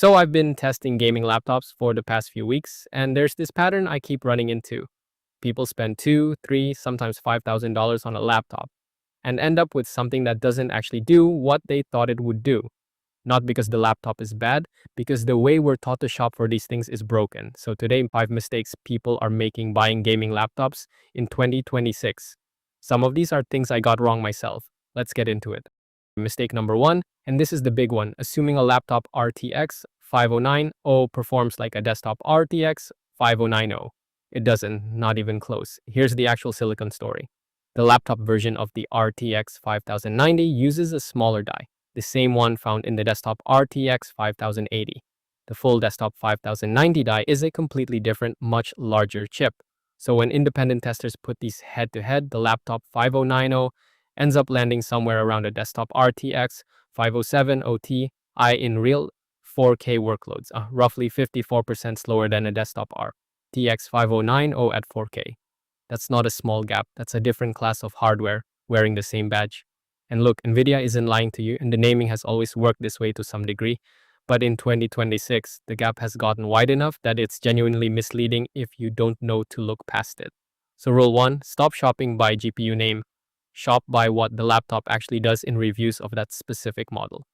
So I've been testing gaming laptops for the past few weeks, and there's this pattern I keep running into. People spend two, three, sometimes $5,000 on a laptop and end up with something that doesn't actually do what they thought it would do. Not because the laptop is bad, because the way we're taught to shop for these things is broken. So today, 5 mistakes people are making buying gaming laptops in 2026. Some of these are things I got wrong myself. Let's get into it. Mistake number one, and this is the big one, assuming a laptop RTX 5090 performs like a desktop RTX 5090. It doesn't, not even close. Here's the actual silicon story. The laptop version of the RTX 5090 uses a smaller die, the same one found in the desktop RTX 5080. The full desktop 5090 die is a completely different, much larger chip. So when independent testers put these head to head, the laptop 5090 ends up landing somewhere around a desktop RTX 507 Ti in real 4K workloads, roughly 54% slower than a desktop RTX 5090 at 4K. That's not a small gap, that's a different class of hardware wearing the same badge. And look, Nvidia isn't lying to you, and the naming has always worked this way to some degree. But in 2026, the gap has gotten wide enough that it's genuinely misleading if you don't know to look past it. So rule 1, stop shopping by GPU name. Shop by what the laptop actually does in reviews of that specific model.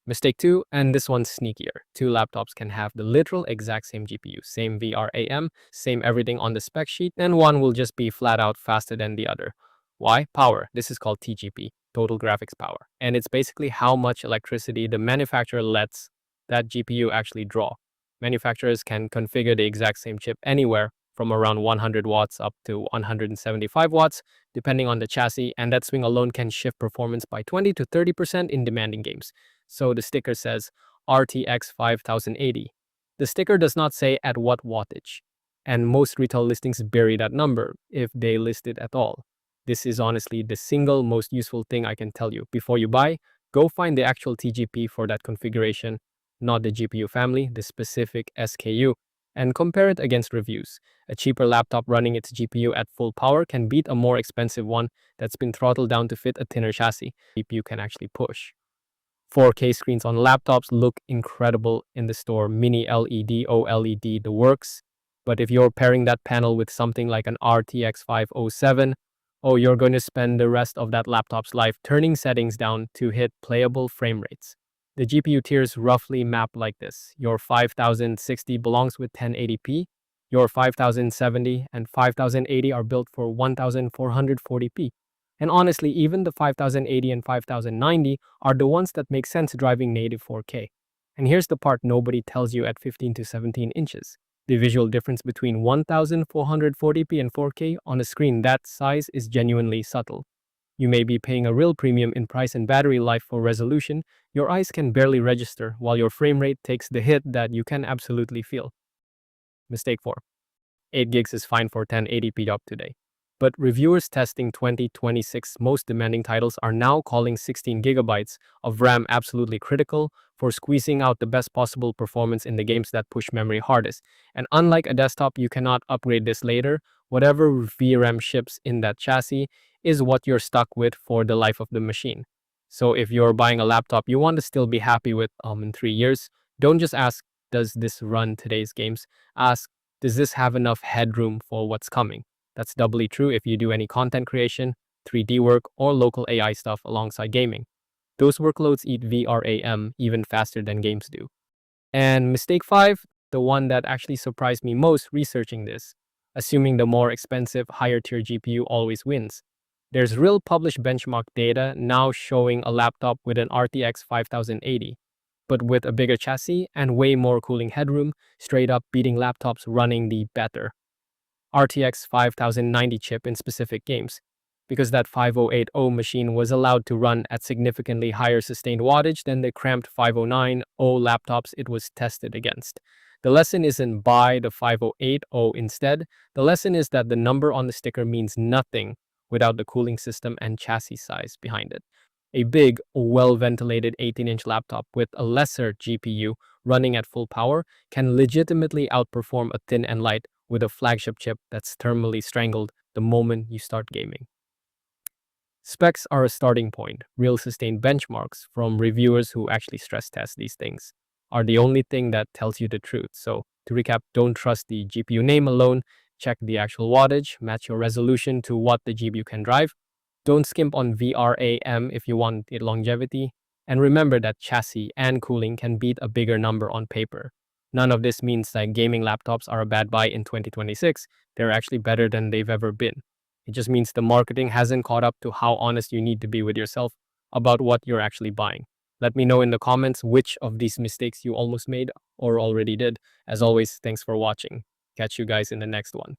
Mistake 2, and this one's sneakier. Two laptops can have the literal exact same GPU, same VRAM, same everything on the spec sheet, and one will just be flat out faster than the other. Why? Power. This is called TGP, total graphics power. And it's basically how much electricity the manufacturer lets that GPU actually draw. Manufacturers can configure the exact same chip anywhere from around 100 watts up to 175 watts, depending on the chassis, and that swing alone can shift performance by 20 to 30% in demanding games. So the sticker says RTX 5080. The sticker does not say at what wattage, and most retail listings bury that number if they list it at all. This is honestly the single most useful thing I can tell you. Before you buy, go find the actual TGP for that configuration, not the GPU family, the specific SKU, and compare it against reviews. A cheaper laptop running its GPU at full power can beat a more expensive one that's been throttled down to fit a thinner chassis. GPU can actually push. 4K screens on laptops look incredible in the store. Mini LED, OLED, the works. But if you're pairing that panel with something like an RTX 507, you're going to spend the rest of that laptop's life turning settings down to hit playable frame rates. The GPU tiers roughly map like this. Your 5060 belongs with 1080p. Your 5070 and 5080 are built for 1440p. And honestly, even the 5080 and 5090 are the ones that make sense driving native 4K. And here's the part nobody tells you at 15 to 17 inches. The visual difference between 1440p and 4K on a screen that size is genuinely subtle. You may be paying a real premium in price and battery life for resolution. Your eyes can barely register, while your frame rate takes the hit that you can absolutely feel. Mistake 4. 8 gigs is fine for 1080p up today. But reviewers testing 2026 most demanding titles are now calling 16 gigabytes of RAM absolutely critical for squeezing out the best possible performance in the games that push memory hardest. And unlike a desktop, you cannot upgrade this later. Whatever VRAM ships in that chassis is what you're stuck with for the life of the machine. So if you're buying a laptop you want to still be happy with in 3 years, don't just ask, does this run today's games? Ask, does this have enough headroom for what's coming? That's doubly true if you do any content creation, 3D work, or local AI stuff alongside gaming. Those workloads eat VRAM even faster than games do. And mistake 5, the one that actually surprised me most researching this, assuming the more expensive, higher tier GPU always wins. There's real published benchmark data now showing a laptop with an RTX 5080, but with a bigger chassis and way more cooling headroom, straight up beating laptops running the better RTX 5090 chip in specific games, because that 5080 machine was allowed to run at significantly higher sustained wattage than the cramped 5090 laptops it was tested against. The lesson isn't buy the 5080 instead. The lesson is that the number on the sticker means nothing without the cooling system and chassis size behind it. A big, well-ventilated 18-inch laptop with a lesser GPU running at full power can legitimately outperform a thin and light with a flagship chip that's thermally strangled the moment you start gaming. Specs are a starting point. Real sustained benchmarks from reviewers who actually stress test these things are the only thing that tells you the truth. So, to recap, don't trust the GPU name alone. Check the actual wattage, match your resolution to what the GPU can drive. Don't skimp on VRAM if you want it longevity. And remember that chassis and cooling can beat a bigger number on paper. None of this means that gaming laptops are a bad buy in 2026. They're actually better than they've ever been. It just means the marketing hasn't caught up to how honest you need to be with yourself about what you're actually buying. Let me know in the comments which of these mistakes you almost made or already did. As always, thanks for watching. Catch you guys in the next one.